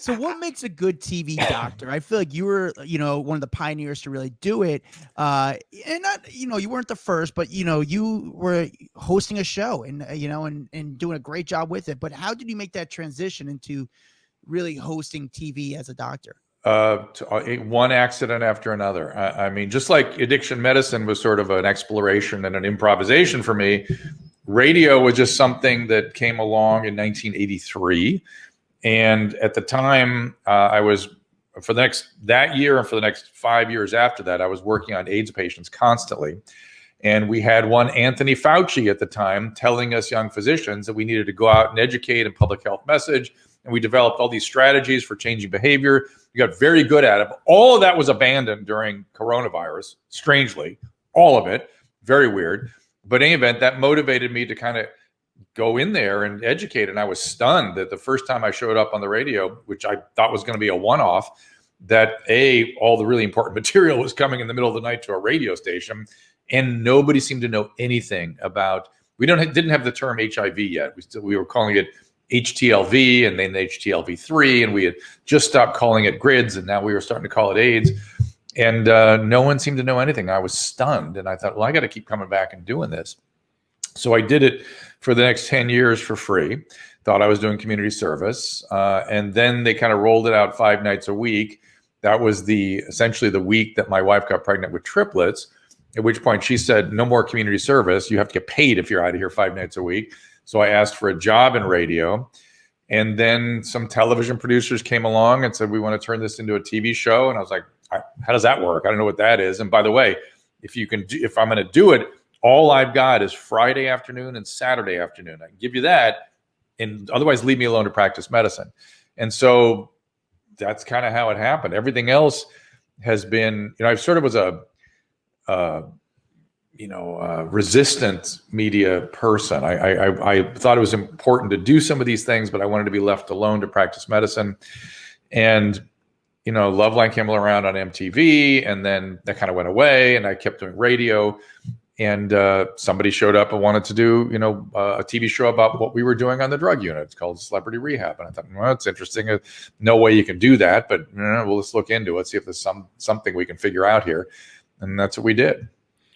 So what makes a good TV doctor? I feel like you were, one of the pioneers to really do it. And not, you weren't the first, but you were hosting a show and, and doing a great job with it. But how did you make that transition into really hosting TV as a doctor? One accident after another. I mean, just like addiction medicine was sort of an exploration and an improvisation for me, radio was just something that came along in 1983. And at the time, I was, for that year and for the next 5 years after that, I was working on AIDS patients constantly. And we had one Anthony Fauci at the time telling us young physicians that we needed to go out and educate and public health message. And we developed all these strategies for changing behavior. We got very good at it. All of that was abandoned during coronavirus, strangely, all of it, very weird. But in any event, that motivated me to kind of go in there and educate. And I was stunned that the first time I showed up on the radio, which I thought was going to be a one-off, that all the really important material was coming in the middle of the night to a radio station. And nobody seemed to know anything about, didn't have the term HIV yet. We were calling it HTLV and then HTLV3, and we had just stopped calling it GRIDS, and now we were starting to call it AIDS. And no one seemed to know anything. I was stunned, and I thought, well, I got to keep coming back and doing this. So I did it for the next 10 years for free, thought I was doing community service. And then they kind of rolled it out 5 nights a week. That was essentially the week that my wife got pregnant with triplets, at which point she said, no more community service. You have to get paid if you're out of here 5 nights a week. So I asked for a job in radio. And then some television producers came along and said, we want to turn this into a TV show. And I was like, how does that work? I don't know what that is. And by the way, if I'm going to do it, all I've got is Friday afternoon and Saturday afternoon. I can give you that, and otherwise leave me alone to practice medicine. And so that's kind of how it happened. Everything else has been, I sort of was a resistant media person. I thought it was important to do some of these things, but I wanted to be left alone to practice medicine. And Loveline came around on MTV, and then that kind of went away, and I kept doing radio. And somebody showed up and wanted to do, a TV show about what we were doing on the drug unit. It's called Celebrity Rehab. And I thought, well, it's interesting. No way you can do that, but well, let's look into it, see if there's something we can figure out here. And that's what we did.